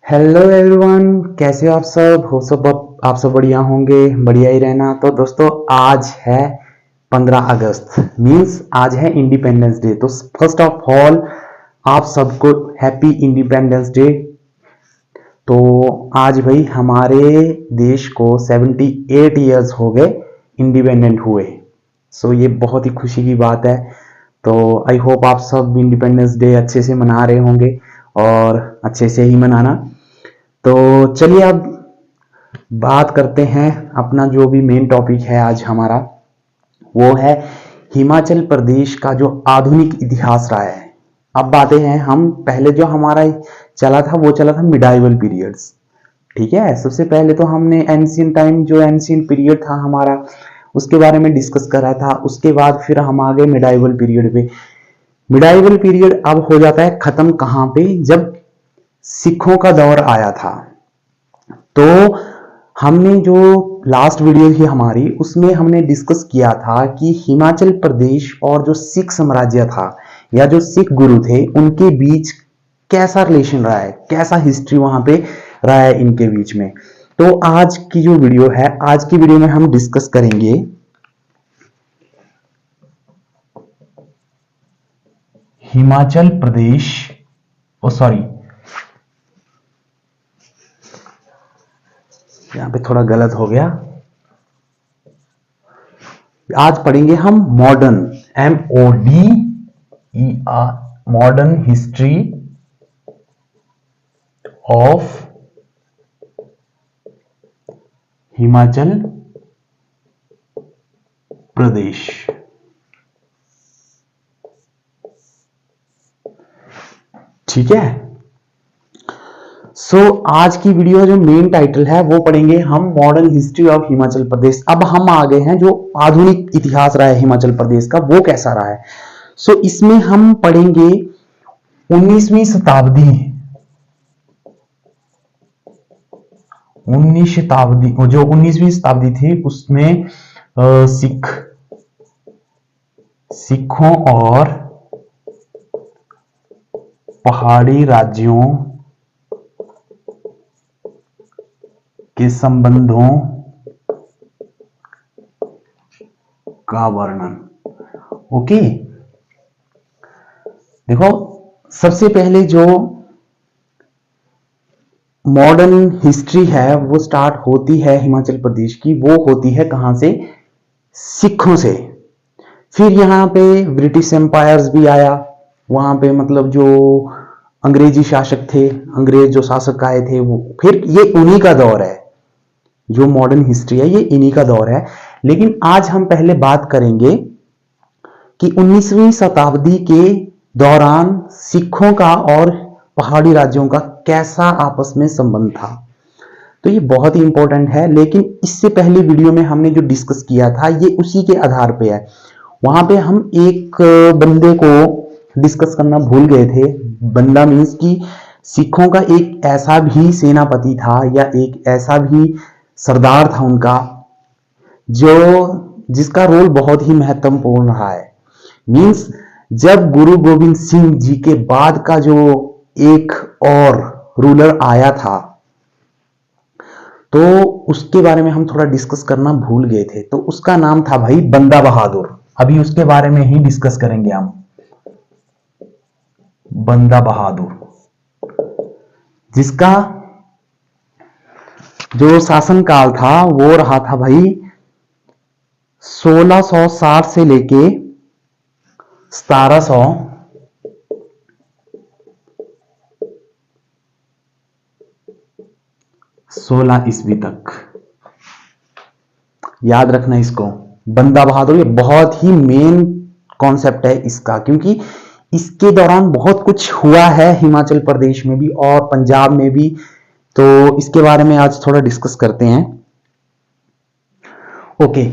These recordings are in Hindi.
हेलो एवरीवन, कैसे हो आप सब? हो सब आप सब बढ़िया होंगे, बढ़िया ही रहना। तो दोस्तों, आज है 15 अगस्त, मीन्स आज है इंडिपेंडेंस डे। तो फर्स्ट ऑफ ऑल आप सबको हैप्पी इंडिपेंडेंस डे। तो आज भाई हमारे देश को 78 ईयर्स हो गए इंडिपेंडेंट हुए। सो ये बहुत ही खुशी की बात है। तो आई होप आप सब इंडिपेंडेंस डे अच्छे से मना रहे होंगे और अच्छे से ही मनाना। तो चलिए अब बात करते हैं। अपना जो भी मेन टॉपिक है आज हमारा, वो है हिमाचल प्रदेश का जो आधुनिक इतिहास रहा है। अब बातें हैं, हम पहले जो हमारा चला था वो चला था मिडाइवल पीरियड्स। ठीक है, सबसे पहले तो हमने एंशियंट टाइम, जो एंशियंट पीरियड था हमारा, उसके बारे में डिस्कस करा था। उसके बाद फिर हम आ गए मिडाइवल पीरियड पे। मिडाइवल पीरियड अब हो जाता है खत्म कहां पे, जब सिखों का दौर आया था। तो हमने जो लास्ट वीडियो थी हमारी, उसमें हमने डिस्कस किया था कि हिमाचल प्रदेश और जो सिख साम्राज्य था या जो सिख गुरु थे, उनके बीच कैसा रिलेशन रहा है, कैसा हिस्ट्री वहां पे रहा है इनके बीच में। तो आज की जो वीडियो है, आज की वीडियो में हम डिस्कस करेंगे हिमाचल प्रदेश, ओ सॉरी, यहां पे थोड़ा गलत हो गया। आज पढ़ेंगे हम modern, MODER, modern history of Himachal Pradesh. ठीक है। सो आज की वीडियो जो मेन टाइटल है वो पढ़ेंगे हम मॉडर्न हिस्ट्री ऑफ हिमाचल प्रदेश। अब हम आ गए हैं जो आधुनिक इतिहास रहा है हिमाचल प्रदेश का, वो कैसा रहा है। सो इसमें हम पढ़ेंगे 19वीं शताब्दी, 19वीं शताब्दी थी, उसमें सिखों और पहाड़ी राज्यों के संबंधों का वर्णन। ओके, देखो, सबसे पहले जो मॉडर्न हिस्ट्री है वो स्टार्ट होती है हिमाचल प्रदेश की, वो होती है कहां से? सिखों से। फिर यहाँ पे ब्रिटिश एम्पायर्स भी आया, वहां पे मतलब जो अंग्रेजी शासक थे, अंग्रेज जो शासक आए थे वो, फिर ये उन्हीं का दौर है। जो मॉडर्न हिस्ट्री है ये इन्हीं का दौर है। लेकिन आज हम पहले बात करेंगे कि 19वीं शताब्दी के दौरान सिखों का और पहाड़ी राज्यों का कैसा आपस में संबंध था। तो ये बहुत ही इंपॉर्टेंट है। लेकिन इससे पहले वीडियो में हमने जो डिस्कस किया था ये उसी के आधार पे है। वहां पे हम एक बंदे को डिस्कस करना भूल गए थे। बंदा मीन्स कि सिखों का एक ऐसा भी सेनापति था या एक ऐसा भी सरदार था उनका, जो जिसका रोल बहुत ही महत्वपूर्ण रहा है। मीन्स जब गुरु गोविंद सिंह जी के बाद का जो एक और रूलर आया था, तो उसके बारे में हम थोड़ा डिस्कस करना भूल गए थे। तो उसका नाम था भाई बंदा बहादुर। अभी उसके बारे में ही डिस्कस करेंगे हम। बंदा बहादुर, जिसका जो शासनकाल था वो रहा था भाई 1660 से लेके 1716 ईस्वी तक। याद रखना इसको, बंदा बहादुर। ये बहुत ही मेन कॉन्सेप्ट है इसका, क्योंकि इसके दौरान बहुत कुछ हुआ है हिमाचल प्रदेश में भी और पंजाब में भी। तो इसके बारे में आज थोड़ा डिस्कस करते हैं। Okay,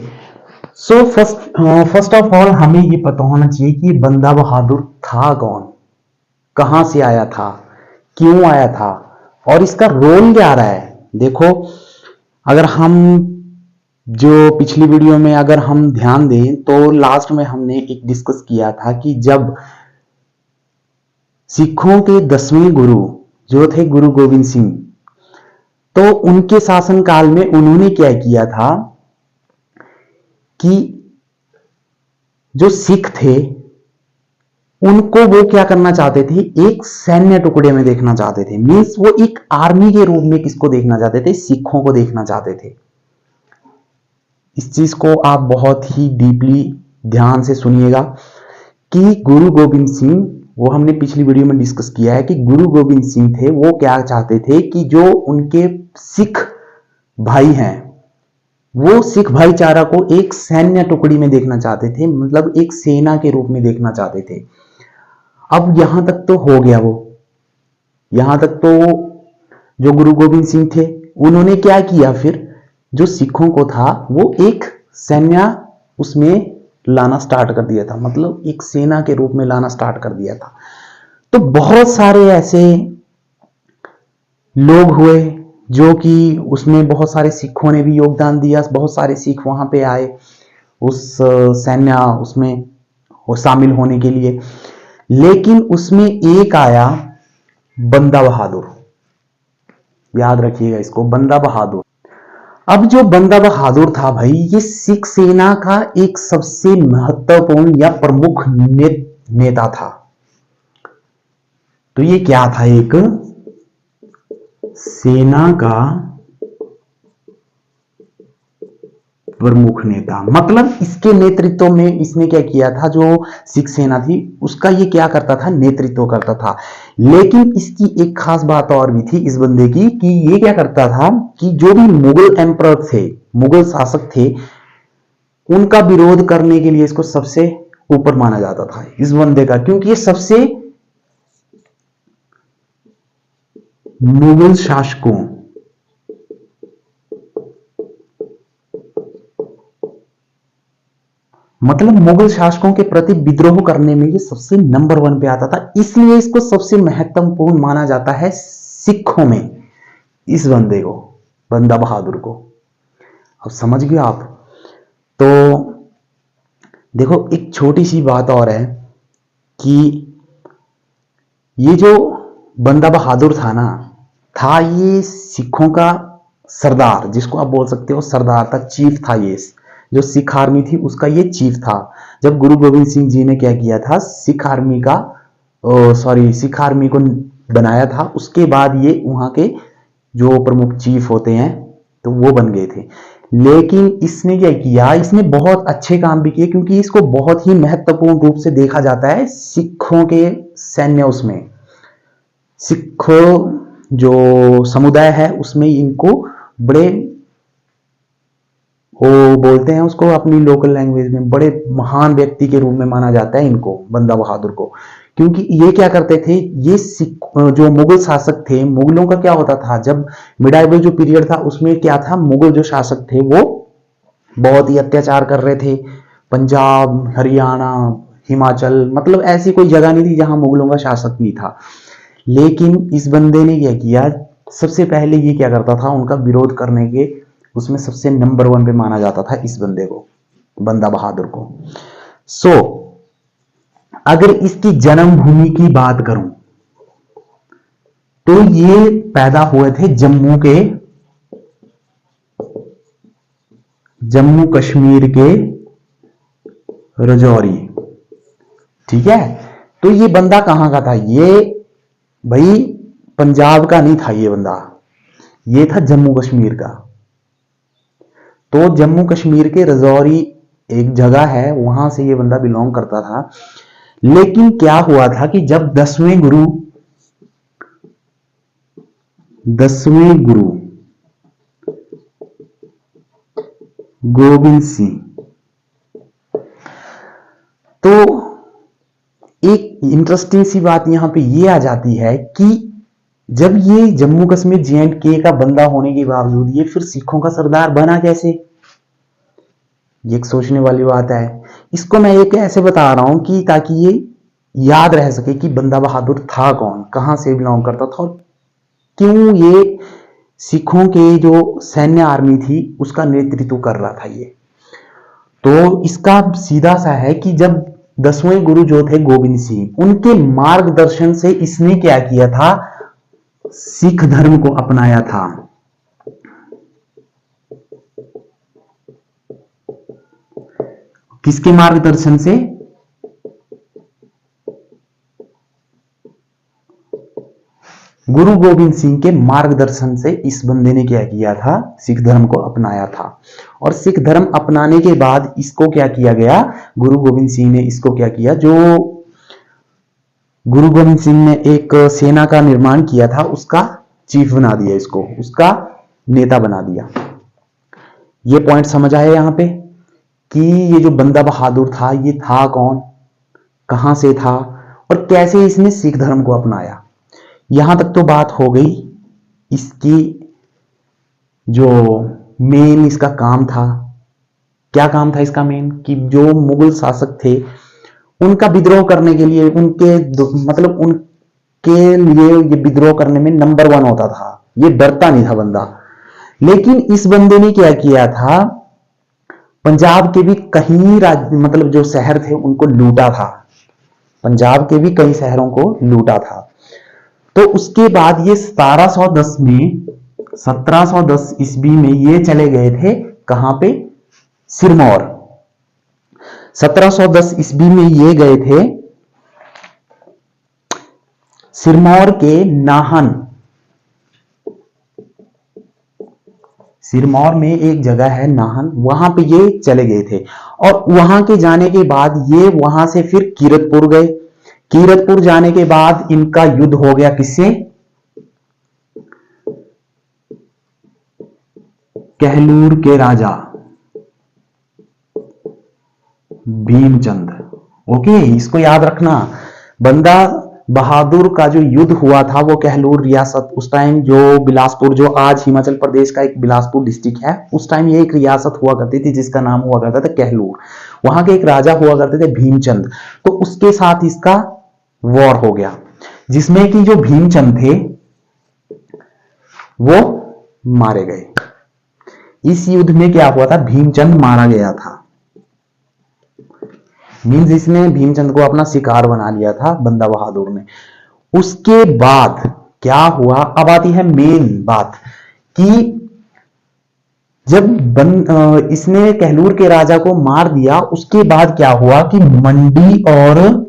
so first of all हमें ये पता होना चाहिए कि बंदा बहादुर था कौन, कहां से आया था, क्यों आया था और इसका रोल क्या रहा है। देखो, अगर हम जो पिछली वीडियो में अगर हम ध्यान दें तो लास्ट में हमने एक डिस्कस किया था कि जब सिखों के 10वें गुरु जो थे गुरु गोविंद सिंह, तो उनके शासनकाल में उन्होंने क्या किया था कि जो सिख थे उनको वो क्या करना चाहते थे, एक सैन्य टुकड़े में देखना चाहते थे। मींस वो एक आर्मी के रूप में किसको देखना चाहते थे, सिखों को देखना चाहते थे। इस चीज को आप बहुत ही डीपली ध्यान से सुनिएगा कि गुरु गोविंद सिंह, वो हमने पिछली वीडियो में डिस्कस किया है कि गुरु गोविंद सिंह थे, वो क्या चाहते थे कि जो उनके सिख भाई हैं वो सिख भाईचारा को एक सैन्य टुकड़ी में देखना चाहते थे, मतलब एक सेना के रूप में देखना चाहते थे। अब यहां तक तो हो गया, वो यहां तक तो जो गुरु गोविंद सिंह थे उन्होंने क्या किया, फिर जो सिखों को था वो एक सैन्य उसमें लाना स्टार्ट कर दिया था, मतलब एक सेना के रूप में लाना स्टार्ट कर दिया था। तो बहुत सारे ऐसे लोग हुए जो कि उसमें बहुत सारे सिखों ने भी योगदान दिया, बहुत सारे सिख वहां पे आए उस सैन्य उसमें शामिल होने के लिए। लेकिन उसमें एक आया बंदा बहादुर, याद रखिएगा इसको, बंदा बहादुर। अब जो बंदा बहादुर था भाई, ये सिख सेना का एक सबसे महत्वपूर्ण या प्रमुख नेता था। तो ये क्या था, एक सेना का प्रमुख नेता, मतलब इसके नेतृत्व में इसने क्या किया था, जो सिख सेना थी उसका ये क्या करता था, नेतृत्व करता था। लेकिन इसकी एक खास बात और भी थी इस बंदे की कि ये क्या करता था कि जो भी मुगल एम्परर थे, मुगल शासक थे, उनका विरोध करने के लिए इसको सबसे ऊपर माना जाता था इस बंदे का, क्योंकि ये सबसे मुगल शासकों मतलब मुगल शासकों के प्रति विद्रोह करने में ये सबसे नंबर 1 पे आता था, इसलिए इसको सबसे महत्वपूर्ण माना जाता है सिखों में, इस बंदे को, बंदा बहादुर को। अब समझ गए आप। तो देखो एक छोटी सी बात और है कि ये जो बंदा बहादुर था ना, था ये सिखों का सरदार, जिसको आप बोल सकते हो सरदार था, चीफ था। ये जो सिख आर्मी थी उसका ये चीफ था। जब गुरु गोविंद सिंह जी ने क्या किया था, सिख आर्मी को बनाया था, उसके बाद ये वहां के जो प्रमुख चीफ होते हैं तो वो बन गए थे। लेकिन इसने क्या किया, इसने बहुत अच्छे काम भी किए, क्योंकि इसको बहुत ही महत्वपूर्ण रूप से देखा जाता है सिखों के सैन्य उसमें, सिखों जो समुदाय है उसमें इनको बड़े, वो बोलते हैं उसको अपनी लोकल लैंग्वेज में, बड़े महान व्यक्ति के रूप में माना जाता है इनको, बंदा बहादुर को। क्योंकि ये क्या करते थे, ये जो मुगल शासक थे, मुगलों का क्या होता था, जब मिडाइवल जो पीरियड था उसमें क्या था, मुगल जो शासक थे वो बहुत ही अत्याचार कर रहे थे। पंजाब, हरियाणा, हिमाचल, मतलब ऐसी कोई जगह नहीं थी जहां मुगलों का शासक नहीं था। लेकिन इस बंदे ने क्या किया, सबसे पहले ये क्या करता था, उनका विरोध करने के उसमें सबसे नंबर 1 पे माना जाता था इस बंदे को, बंदा बहादुर को। अगर इसकी जन्मभूमि की बात करूं तो ये पैदा हुए थे जम्मू कश्मीर के राजौरी, ठीक है। तो ये बंदा कहां का था, ये भाई पंजाब का नहीं था ये बंदा, ये था जम्मू कश्मीर का। तो जम्मू कश्मीर के राजौरी एक जगह है, वहां से ये बंदा बिलोंग करता था। लेकिन क्या हुआ था कि जब 10वें गुरु गोविंद सिंह, तो एक इंटरेस्टिंग सी बात यहां पे ये आ जाती है कि जब ये जम्मू कश्मीर J&K का बंदा होने के बावजूद ये फिर सिखों का सरदार बना कैसे, ये एक सोचने वाली बात है। इसको मैं एक ऐसे बता रहा हूं कि ताकि ये याद रह सके कि बंदा बहादुर था कौन, कहां से बिलोंग करता था और क्यों ये सिखों के जो सैन्य आर्मी थी उसका नेतृत्व कर रहा था ये। तो इसका सीधा सा है कि जब 10वें गुरु जो थे गोविंद सिंह, उनके मार्गदर्शन से इसने क्या किया था, सिख धर्म को अपनाया था? किसके मार्गदर्शन से? गुरु गोविंद सिंह के मार्गदर्शन से इस बंदे ने क्या किया था? सिख धर्म को अपनाया था। और सिख धर्म अपनाने के बाद इसको क्या किया गया? गुरु गोविंद सिंह ने इसको क्या किया? जो गुरु गोविंद सिंह ने एक सेना का निर्माण किया था उसका चीफ बना दिया, इसको उसका नेता बना दिया। ये पॉइंट समझ आया यहां पे कि ये जो बंदा बहादुर था ये था कौन, कहां से था और कैसे इसने सिख धर्म को अपनाया। यहां तक तो बात हो गई इसकी जो मेन इसका काम था। क्या काम था इसका मेन? कि जो मुगल शासक थे उनका विद्रोह करने के लिए, उनके मतलब उनके लिए ये विद्रोह करने में नंबर 1 होता था। ये डरता नहीं था बंदा। लेकिन इस बंदे ने क्या किया था? पंजाब के भी कई मतलब जो शहर थे उनको लूटा था। पंजाब के भी कई शहरों को लूटा था। तो उसके बाद ये 1710 ईस्वी में ये चले गए थे कहां पे? सिरमौर। 1710 ईस्वी में ये गए थे सिरमौर के नाहन। सिरमौर में एक जगह है नाहन, वहां पे ये चले गए थे। और वहां के जाने के बाद ये वहां से फिर कीरतपुर गए। कीरतपुर जाने के बाद इनका युद्ध हो गया किससे? कहलूर के राजा भीमचंद। ओके, इसको याद रखना। बंदा बहादुर का जो युद्ध हुआ था वो कहलूर रियासत, उस टाइम जो बिलासपुर, जो आज हिमाचल प्रदेश का एक बिलासपुर डिस्ट्रिक्ट है, उस टाइम ये एक रियासत हुआ करती थी जिसका नाम हुआ करता था कहलूर। वहां के एक राजा हुआ करते थे भीमचंद। तो उसके साथ इसका वॉर हो गया जिसमें कि जो भीमचंद थे वो मारे गए। इस युद्ध में क्या हुआ था? भीमचंद मारा गया था। मींस इसने भीमचंद को अपना शिकार बना लिया था बंदा बहादुर ने। उसके बाद क्या हुआ? अब आती है मेन बात कि जब इसने कहलूर के राजा को मार दिया, उसके बाद क्या हुआ कि मंडी और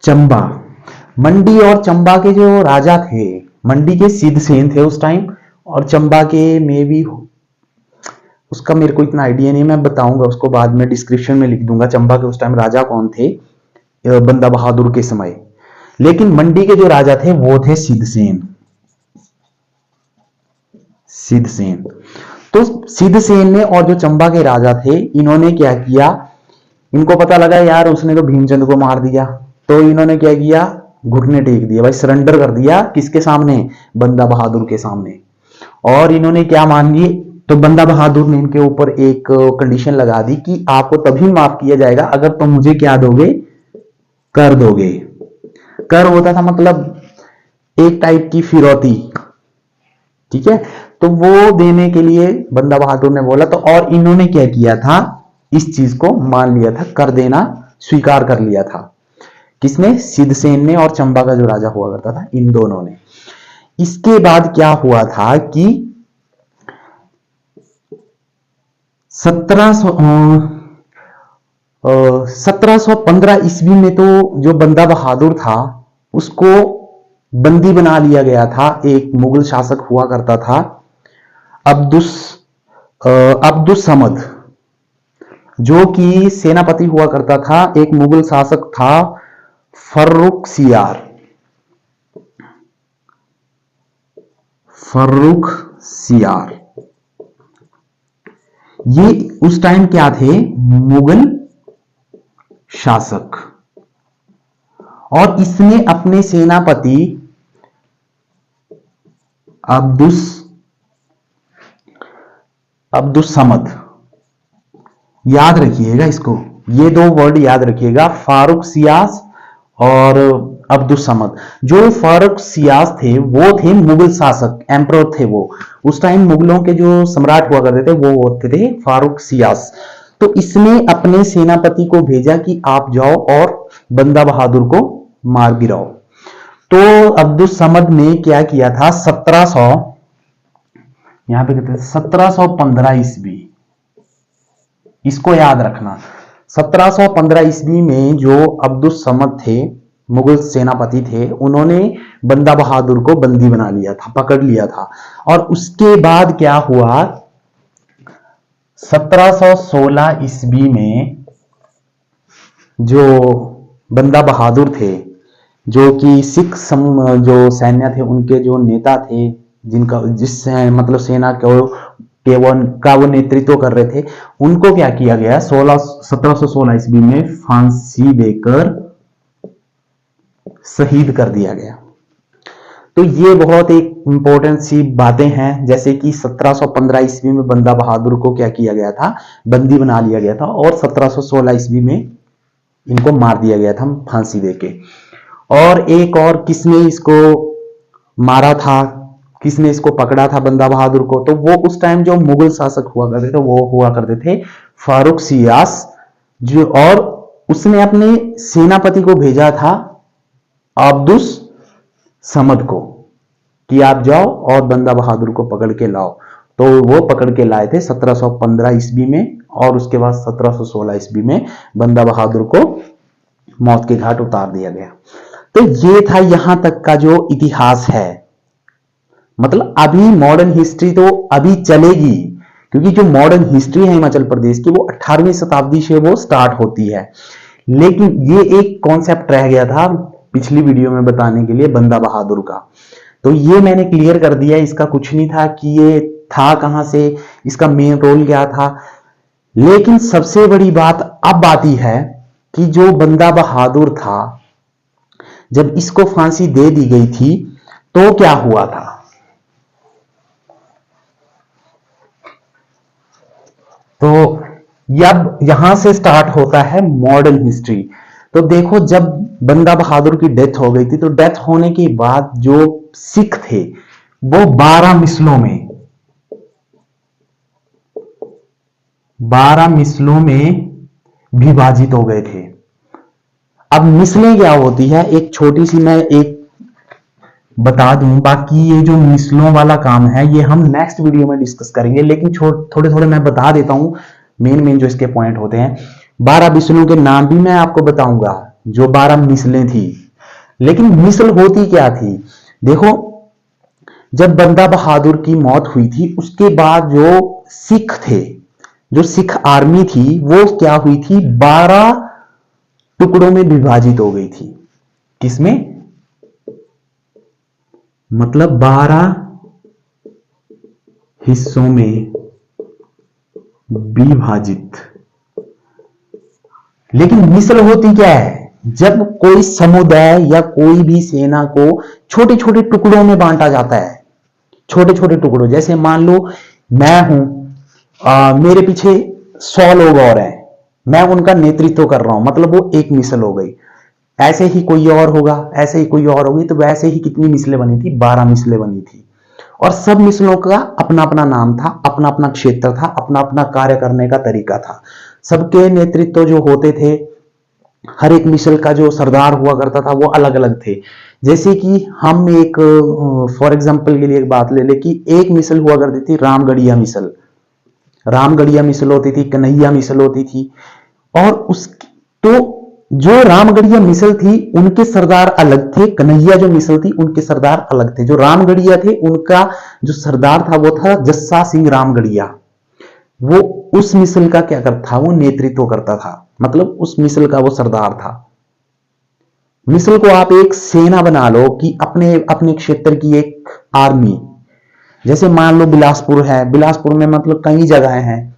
चंबा, मंडी और चंबा के जो राजा थे, मंडी के सिद्धसेन थे उस टाइम, और चंबा के में भी उसका मेरे को इतना आइडिया नहीं, मैं बताऊंगा उसको बाद में, डिस्क्रिप्शन में लिख दूंगा चंबा के उस टाइम राजा कौन थे बंदा बहादुर के समय। लेकिन मंडी के जो राजा थे वो थे सिद्धसेन। सिद्धसेन तो सिद्धसेन ने और जो चंबा के राजा थे इन्होंने क्या किया? इनको पता लगा यार उसने तो भीमचंद को मार दिया, तो इन्होंने क्या किया? घुटने टेक दिए भाई, सरेंडर कर दिया। किसके सामने? बंदा बहादुर के सामने। और इन्होंने क्या मान ली? तो बंदा बहादुर ने इनके ऊपर एक कंडीशन लगा दी कि आपको तभी माफ किया जाएगा अगर तुम मुझे क्या दोगे? कर दोगे। कर होता था मतलब एक टाइप की फिरौती, ठीक है। तो वो देने के लिए बंदा बहादुर ने बोला, तो और इन्होंने क्या किया था? इस चीज को मान लिया था, कर देना स्वीकार कर लिया था। किसने? सिद्धसेन ने और चंबा का जो राजा हुआ करता था, इन दोनों ने। इसके बाद क्या हुआ था कि 1715 ईस्वी में तो जो बंदा बहादुर था उसको बंदी बना लिया गया था। एक मुगल शासक हुआ करता था अब्दुस समद, जो कि सेनापति हुआ करता था। एक मुगल शासक था फर्रुख सियार। फर्रुख सियार ये उस टाइम क्या थे? मुगल शासक। और इसने अपने सेनापति अब्दुस समद, याद रखिएगा इसको, ये दो वर्ड याद रखिएगा, फारूक सियास और अब्दुस समद। जो फारूक सियास थे वो थे मुगल शासक, एम्परर थे वो। उस टाइम मुगलों के जो सम्राट हुआ करते थे वो होते थे फारूक सियास। तो इसने अपने सेनापति को भेजा कि आप जाओ और बंदा बहादुर को मार गिराओ। तो अब्दुल समद ने क्या किया था, 1700, यहां पे कहते हैं 1715 ईस्वी, इसको याद रखना। 1715 ईस्वी में जो अब्दुल समद थे, मुगल सेनापति थे, उन्होंने बंदा बहादुर को बंदी बना लिया था, पकड़ लिया था। और उसके बाद क्या हुआ, 1716 ईस्वी में जो बंदा बहादुर थे, जो कि सिख जो सैन्य थे, उनके जो नेता थे, जिनका जिस मतलब सेना का वो नेतृत्व कर रहे थे, उनको क्या किया गया, 1716 ईस्वी में फांसी देकर शहीद कर दिया गया। तो ये बहुत एक इंपॉर्टेंट सी बातें हैं, जैसे कि 1715 ईस्वी में बंदा बहादुर को क्या किया गया था, बंदी बना लिया गया था, और 1716 ईस्वी में इनको मार दिया गया था फांसी देके। और एक और किसने इसको मारा था, किसने इसको पकड़ा था बंदा बहादुर को, तो वो उस टाइम जो मुगल शासक हुआ करते थे, वो हुआ करते थे फारूक सियास जो, और उसने अपने सेनापति को भेजा था अब्दुल समद को कि आप जाओ और बंदा बहादुर को पकड़ के लाओ। तो वो पकड़ के लाए थे 1715 ईस्वी में, और उसके बाद 1716 ईस्वी में बंदा बहादुर को मौत के घाट उतार दिया गया। तो ये था यहां तक का जो इतिहास है। मतलब अभी मॉडर्न हिस्ट्री तो अभी चलेगी, क्योंकि जो मॉडर्न हिस्ट्री है हिमाचल प्रदेश की, वो 18वीं शताब्दी से वो स्टार्ट होती है। लेकिन ये एक कॉन्सेप्ट रह गया था पिछली वीडियो में बताने के लिए, बंदा बहादुर का। तो ये मैंने क्लियर कर दिया, इसका कुछ नहीं था कि ये था कहां से, इसका मेन रोल क्या था। लेकिन सबसे बड़ी बात अब आती है कि जो बंदा बहादुर था, जब इसको फांसी दे दी गई थी, तो क्या हुआ था। तो अब यहां से स्टार्ट होता है मॉडर्न हिस्ट्री। तो देखो, जब बंदा बहादुर की डेथ हो गई थी, तो डेथ होने के बाद जो सिख थे वो 12 मिसलों में विभाजित हो गए थे। अब मिसलें क्या होती है, एक छोटी सी मैं एक बता दूं, बाकी ये जो मिसलों वाला काम है ये हम नेक्स्ट वीडियो में डिस्कस करेंगे, लेकिन थोड़े थोड़े मैं बता देता हूं मेन जो इसके पॉइंट होते हैं। 12 मिसलों के नाम भी मैं आपको बताऊंगा, जो 12 मिसलें थी। लेकिन मिसल होती क्या थी, देखो, जब बंदा बहादुर की मौत हुई थी, उसके बाद जो सिख थे, जो सिख आर्मी थी, वो क्या हुई थी, 12 टुकड़ों में विभाजित हो गई थी। किसमें, मतलब 12 हिस्सों में विभाजित। लेकिन मिसल होती क्या है, जब कोई समुदाय या कोई भी सेना को छोटे छोटे टुकड़ों में बांटा जाता है, छोटे छोटे टुकड़ों, जैसे मान लो मैं हूं, मेरे पीछे 100 लोग और हैं, मैं उनका नेतृत्व कर रहा हूं, मतलब वो एक मिसल हो गई। ऐसे ही कोई और होगा, ऐसे ही कोई और होगी, तो वैसे ही कितनी मिसलें बनी थी, 12 मिसलें बनी थी। और सब मिसलों का अपना अपना नाम था, अपना अपना क्षेत्र था, अपना अपना कार्य करने का तरीका था। सबके नेतृत्व जो होते थे, हर एक मिसल का जो सरदार हुआ करता था, वो अलग अलग थे। जैसे कि हम एक फॉर एग्जाम्पल के लिए एक बात ले ले कि एक मिसल हुआ करती थी रामगढ़िया मिसल, रामगढ़िया मिसल होती थी, कन्हैया मिसल होती थी। और उस तो जो रामगढ़िया मिसल थी उनके सरदार अलग थे, कन्हैया जो मिसल थी उनके सरदार अलग थे। जो रामगढ़िया थे उनका जो सरदार था वो था जस्सा सिंह रामगढ़िया। वो उस मिसल का क्या करता था, वो नेतृत्व करता था, मतलब उस मिसल का वो सरदार था। मिसल को आप एक सेना बना लो कि अपने अपने क्षेत्र की एक आर्मी। जैसे मान लो बिलासपुर है, बिलासपुर में मतलब कई जगह हैं,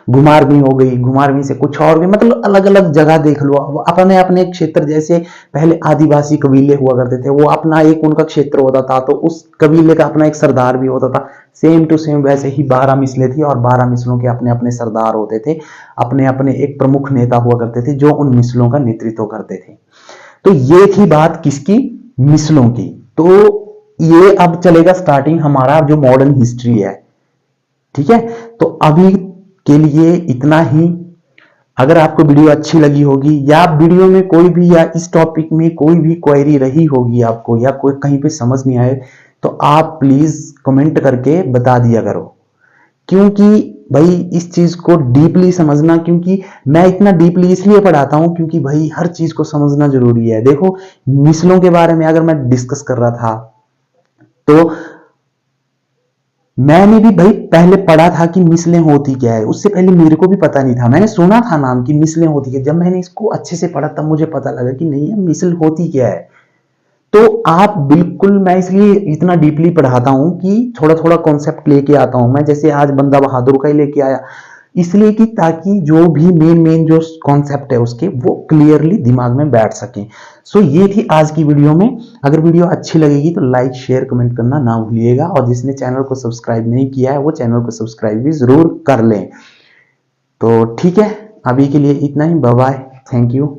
घुमारवीं हो गई, घुमारवीं से कुछ और भी, मतलब अलग अलग जगह देख लो, अपने अपने क्षेत्र। जैसे पहले आदिवासी कबीले हुआ करते थे, वो अपना एक उनका क्षेत्र होता था, तो उस कबीले का अपना एक सरदार भी होता था। सेम टू सेम वैसे ही 12 मिसलें थी, और 12 मिसलों के अपने अपने सरदार होते थे, अपने अपने एक प्रमुख नेता हुआ करते थे, जो उन मिसलों का नेतृत्व करते थे। तो ये थी बात किसकी, मिसलों की। तो ये अब चलेगा स्टार्टिंग हमारा जो मॉडर्न हिस्ट्री है, ठीक है। तो अभी के लिए इतना ही। अगर आपको वीडियो अच्छी लगी होगी या वीडियो में कोई भी या इस टॉपिक में कोई भी क्वेरी रही होगी आपको या कोई कहीं पे समझ नहीं आए तो आप प्लीज कमेंट करके बता दिया करो, क्योंकि भाई इस चीज को डीपली समझना, क्योंकि मैं इतना डीपली इसलिए पढ़ाता हूं क्योंकि भाई हर चीज को समझना जरूरी है। देखो मिसलों के बारे में अगर मैं डिस्कस कर रहा था तो मैंने भी भाई पहले पढ़ा था कि मिसलें होती क्या है, उससे पहले मेरे को भी पता नहीं था। मैंने सुना था नाम कि मिसलें होती क्या, जब मैंने इसको अच्छे से पढ़ा तब मुझे पता लगा कि नहीं है मिसल होती क्या है। तो आप बिल्कुल, मैं इसलिए इतना डीपली पढ़ाता हूं कि थोड़ा थोड़ा कॉन्सेप्ट लेके आता हूं मैं, जैसे आज बंदा बहादुर का ही लेके आया, इसलिए कि ताकि जो भी मेन मेन जो कॉन्सेप्ट है उसके वो क्लियरली दिमाग में बैठ सके। सो ये थी आज की वीडियो में। अगर वीडियो अच्छी लगेगी तो लाइक शेयर कमेंट करना ना भूलिएगा, और जिसने चैनल को सब्सक्राइब नहीं किया है वो चैनल को सब्सक्राइब भी जरूर कर लें। तो ठीक है, अभी के लिए इतना ही। Bye bye, thank you.